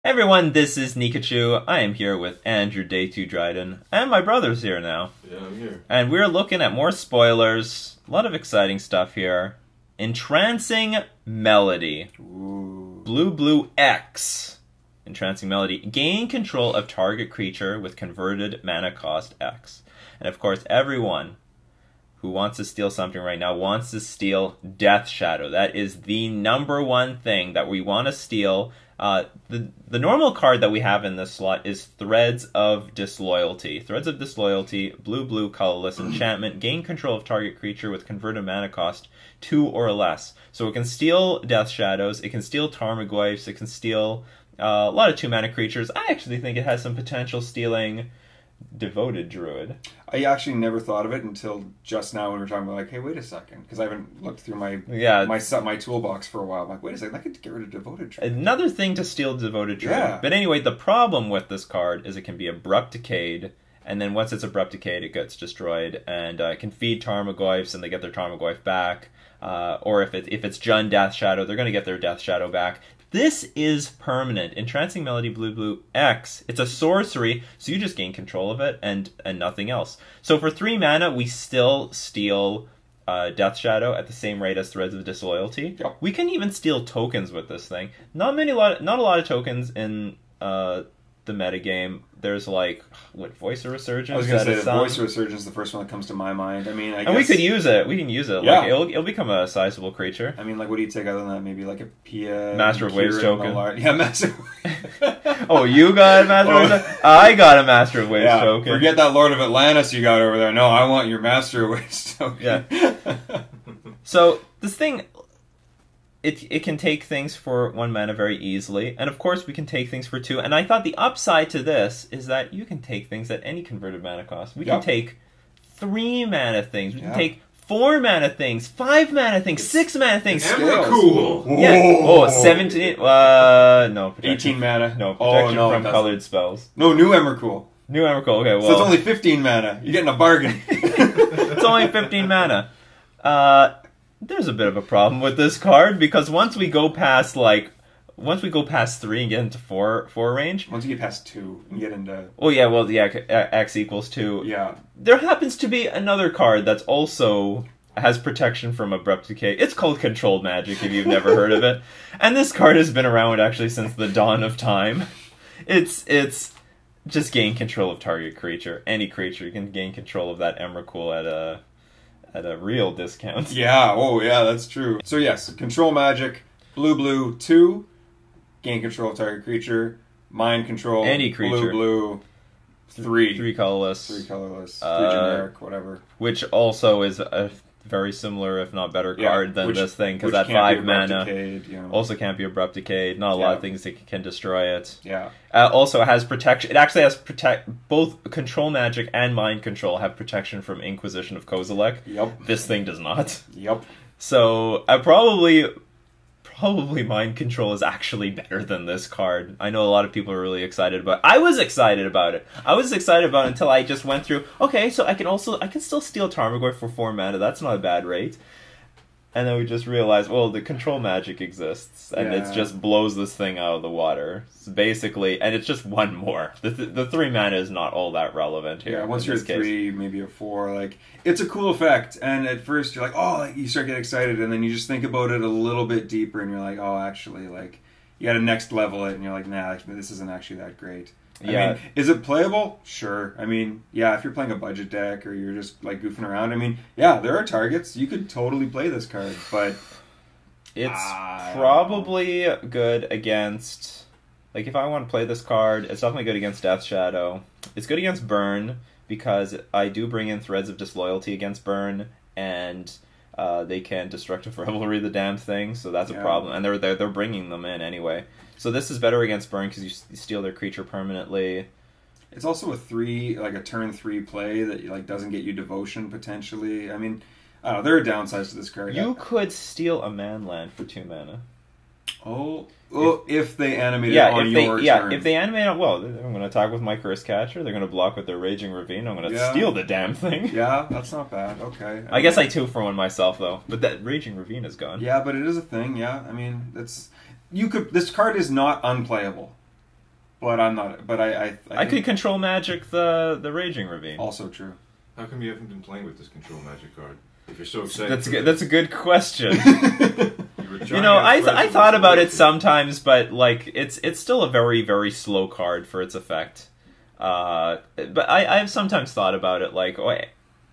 Hey everyone, this is Nikachu. I am here with Andrew Day 2 Dryden, and my brother's here now. Yeah, I'm here. And we're looking at more spoilers, a lot of exciting stuff here. Entrancing Melody. Ooh. Blue X. Entrancing Melody. Gain control of target creature with converted mana cost X. And of course, everyone who wants to steal something right now wants to steal Death Shadow. That is the #1 thing that we want to steal. The normal card that we have in this slot is Threads of Disloyalty. Threads of Disloyalty, blue, colorless enchantment, gain control of target creature with converted mana cost 2 or less. So it can steal Death Shadows, it can steal Tarmogoyfs, it can steal a lot of 2-mana creatures. I actually think it has some potential stealing Devoted Druid. I actually never thought of it until just now when we were talking about, like, hey, wait a second, because I haven't looked through my toolbox for a while. I'm like, wait a second, I could get rid of Devoted Druid. Another thing to steal Devoted Druid. Yeah. But anyway, the problem with this card is it can be Abrupt Decayed, and then once it's Abrupt Decayed, it gets destroyed, and it can feed Tarmogoyfs, and they get their Tarmogoyf back. Or if it's Jund Death Shadow, they're going to get their Death Shadow back. This is permanent. Entrancing Melody blue X. It's a sorcery, so you just gain control of it and nothing else. So for 3 mana, we still steal Death Shadow at the same rate as Threads of Disloyalty. Yep. We can even steal tokens with this thing. Not a lot of tokens in the metagame. There's like Voice of Resurgence. I was going to say the Voice of Resurgence is the first one that comes to my mind. I mean, I guess we could use it. We can use it. Yeah. Like it'll become a sizable creature. I mean, like, what do you take other than that? Maybe like a Pia, Master of Waves token. Yeah, Master. Oh, you got a Master of Waves? I got a Master of Waves token. Forget that Lord of Atlantis you got over there. No, I want your Master of Waves token. Yeah. So this thing, it can take things for 1 mana very easily, and of course we can take things for 2. And I thought the upside to this is that you can take things at any converted mana cost. We can take 3 mana things. We can take 4 mana things, 5 mana things, 6 mana things. Cool. Yeah. Oh, 17. No. 18 mana. No, protection from colored spells. No, new Emrakul. New Emrakul. Okay, well. So it's only 15 mana. You're getting a bargain. It's only 15 mana. There's a bit of a problem with this card because once we go past 3 and get into 4 range. Once you get past 2 and get into. Oh yeah, well yeah, X equals 2. Yeah. There happens to be another card that's also has protection from Abrupt Decay. It's called Controlled Magic if you've never heard of it, and this card has been around actually since the dawn of time. It's just gain control of target creature. Any creature you can gain control of that Emrakul at a real discount. Yeah, oh yeah, that's true. So yes, Control Magic, blue 2, gain control of target creature, mind control, any creature, blue 3. 3 colorless. 3 colorless, 3 generic, whatever. Which also is a very similar, if not better, card than this thing, because that 5 mana also can't be Abrupt Decayed. Not a lot of things that can destroy it. Yeah. Also has protection. It actually has both Control Magic and Mind Control have protection from Inquisition of Kozilek. Yep. This thing does not. Yep. So I probably Mind Control is actually better than this card. I know a lot of people are really excited about it. I was excited about it. I was excited about it until I just went through, okay, so I can still steal Tarmogoyf for 4 mana. That's not a bad rate. And then we just realized, well, the Control Magic exists, and it just blows this thing out of the water. So basically, and it's just 1 more. The 3 mana is not all that relevant here. Yeah, once you're at 3, maybe a 4, like, it's a cool effect, and at first you're like, oh, like, you start getting excited, and then you just think about it a little bit deeper, and you're like, oh, actually, like, you gotta next level it, and you're like, nah, this isn't actually that great. I mean, is it playable? Sure. I mean, yeah, if you're playing a budget deck or you're just like goofing around, I mean, yeah, there are targets. You could totally play this card, but it's probably good against, like, if I want to play this card, it's definitely good against Death Shadow. It's good against Burn because I do bring in Threads of Disloyalty against Burn, and they can Destructive Revelry the damn thing, so that's a problem. And they're bringing them in anyway. So this is better against Burn because you steal their creature permanently. It's also a turn 3 play that like doesn't get you Devotion potentially. I mean, I don't know, there are downsides to this card. You could steal a Manland for 2 mana. If they animate it on your turn. Yeah, if they animate it, well, I'm going to attack with my Curse Catcher. They're going to block with their Raging Ravine. I'm going to steal the damn thing. Yeah, that's not bad. Okay. I guess I 2-for-1 myself, though. But that Raging Ravine is gone. Yeah, but it is a thing, yeah. I mean, this card is not unplayable. But I'm not. But I could control magic the Raging Ravine. Also true. How come you haven't been playing with this control magic card? If you're so excited. That's a good question. You know, I thought about it sometimes, but like it's still a very, very slow card for its effect. But I've sometimes thought about it like, oh,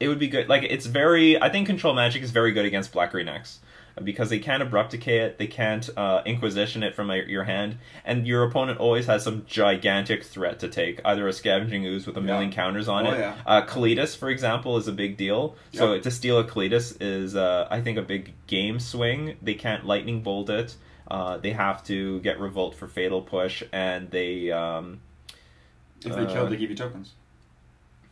it would be good. Like I think control magic is very good against Black-Green X. Because they can't Abrupt Decay it, they can't Inquisition it from your hand, and your opponent always has some gigantic threat to take, either a Scavenging Ooze with a million counters on it. Yeah. Kalitas, for example, is a big deal. So to steal a Kalitas is, I think, a big game swing. They can't Lightning Bolt it. They have to get Revolt for Fatal Push, and they... if they kill, they give you tokens.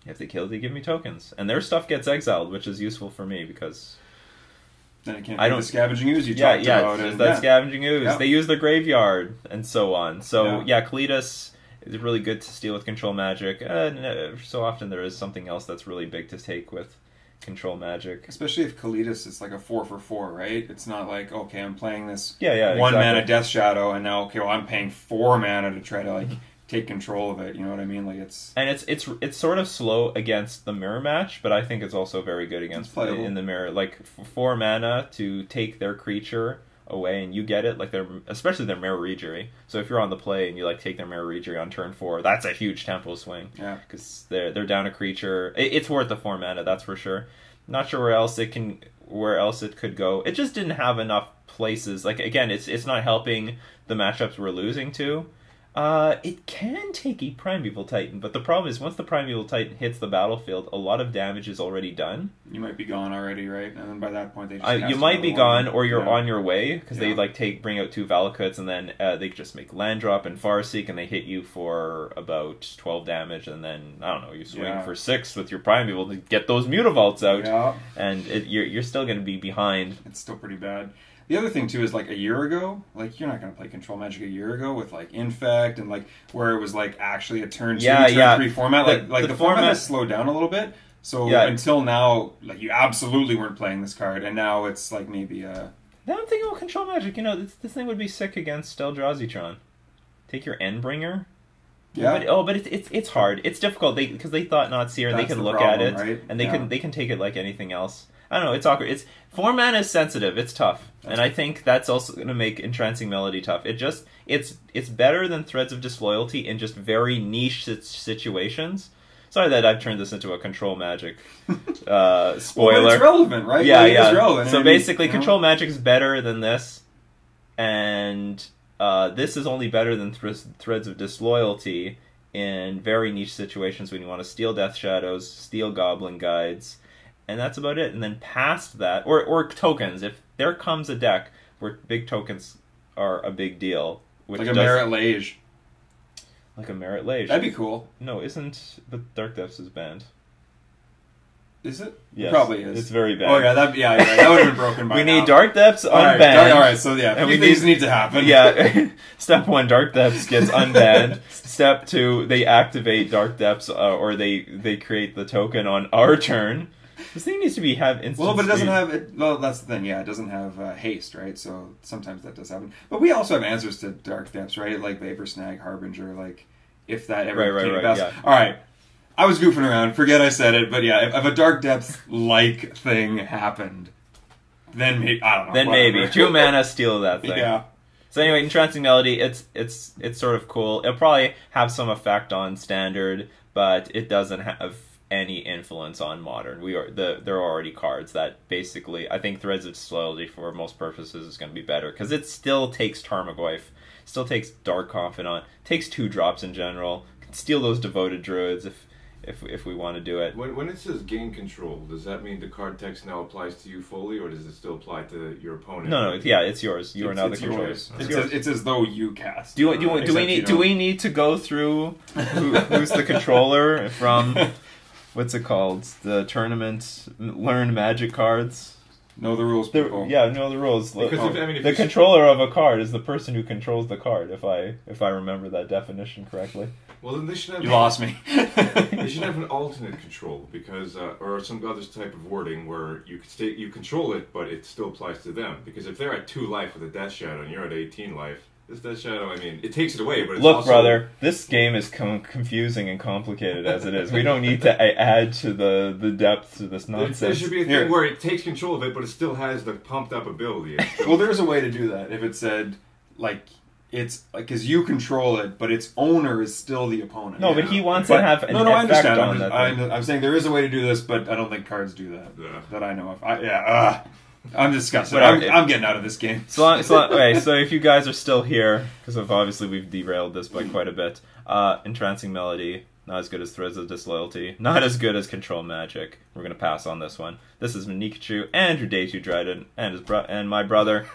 If they kill, they give me tokens. And their stuff gets exiled, which is useful for me, because... Then it can't be the Scavenging Ooze you talked about. There's that Scavenging Ooze. Yeah. They use the graveyard, and so on. So, Kalitas is really good to steal with control magic. So often there is something else that's really big to take with control magic. Especially if Kalitas is like a 4/4, right? It's not like, okay, I'm playing this 1 exactly. mana Death Shadow, and now, okay, well, I'm paying 4 mana to try to, like... take control of it, you know what I mean? Like it's sort of slow against the mirror match, but I think it's also very good against in the mirror. Like 4 mana to take their creature away and you get it, like especially their Mirror Regery. So if you're on the play and you like take their Mirror Regery on turn 4, that's a huge tempo swing. Yeah, because they're down a creature. It's worth the 4 mana, that's for sure. Not sure where else it could go. It just didn't have enough places. Like again, it's not helping the matchups we're losing to. It can take a Primeval Titan, but the problem is once the Primeval Titan hits the battlefield, a lot of damage is already done. You might be gone already, right? And then by that point, they just you might be gone, or you're on your way because they like bring out 2 Valakuts, and then they just make land drop and Farseek, and they hit you for about 12 damage, and then I don't know, you swing for 6 with your Primeval to get those Mutavaults out, and you're still going to be behind. It's still pretty bad. The other thing, too, is, like, a year ago, like, you're not going to play Control Magic a year ago with, like, Infect and, like, where it was, like, actually a turn 2, turn 3 format. Like the format has slowed down a little bit. So until now, like, you absolutely weren't playing this card, and now it's, like, maybe a... Now I'm thinking about Control Magic. You know, this thing would be sick against Eldrazi-tron. Take your Endbringer. Yeah. But it's hard. It's difficult because they thought not Seer, and they can look at it, right? and they can take it like anything else. I don't know, it's awkward. 4 mana is sensitive, it's tough. And I think that's also going to make Entrancing Melody tough. It's better than Threads of Disloyalty in just very niche situations. Sorry that I've turned this into a Control Magic spoiler. Well, it's relevant, right? Yeah, like, it's relevant. So basically, Control Magic is better than this, and this is only better than Threads of Disloyalty in very niche situations when you want to steal Death Shadows, steal Goblin Guides, and that's about it. And then past that, or tokens. If there comes a deck where big tokens are a big deal, which like a Merit Lage. Like a Merit Lage. That'd be cool. No, isn't the Dark Depths is banned? Is it? Yes, it probably is. It's very bad. Oh yeah, that would have been broken by we now. need Dark Depths unbanned. All right, so yeah, and things need to happen. Yeah, Step 1, Dark Depths gets unbanned. Step 2, they activate Dark Depths, or they create the token on our turn. This thing needs to have instant. Well, but it doesn't have it. Well, that's the thing. Yeah, it doesn't have haste, right? So sometimes that does happen. But we also have answers to Dark Depths, right? Like Vapor Snag, Harbinger. Like if that ever came to pass. Yeah. All right, I was goofing around. Forget I said it. But yeah, if a Dark Depths like thing happened, then maybe, I don't know. Then maybe 2 mana steal that thing. Yeah. So anyway, Entrancing Melody, it's sort of cool. It'll probably have some effect on Standard, but it doesn't have any influence on Modern. There are already cards that basically, I think Threads of Disloyalty for most purposes is going to be better, because it still takes Tarmogoyf, still takes Dark Confidant, takes 2 drops in general, can steal those Devoted Druids if we want to do it. When it says gain control, does that mean the card text now applies to you fully, or does it still apply to your opponent? No, it's yours. You are now the controller. It's as though you cast. Do we need to go through who's the controller from? What's it called? The tournament learn Magic cards. Know the rules, people. Know the rules. Because the controller of a card is the person who controls the card. If I remember that definition correctly. Well, then they should have. You lost me. They should have an alternate control, because or some other type of wording where you control it, but it still applies to them. Because if they're at 2 life with a Death Shadow and you're at 18 life, It's that shadow. I mean, it takes it away, but it's Look, also... brother, this game is confusing and complicated as it is. We don't need to add to the depth to this nonsense. There should be a thing where it takes control of it, but it still has the pumped up ability. Well, there's a way to do that. If it said, like, it's like, because you control it, but its owner is still the opponent. No, but he wants to have an I effect understand. on that thing. I'm saying there is a way to do this, but I don't think cards do that. Yeah. That I know of. I'm disgusted. Whatever. I'm getting out of this game. Okay, so if you guys are still here, because obviously we've derailed this by quite a bit, Entrancing Melody, not as good as Threads of Disloyalty, not as good as Control Magic. We're going to pass on this one. This is Nikachu, Andrew Day 2 Dryden, and my brother.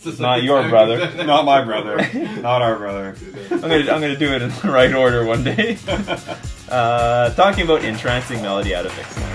It's not your brother. Not my brother. Not our brother. I'm gonna do it in the right order one day. Talking about Entrancing Melody out of Ixalan.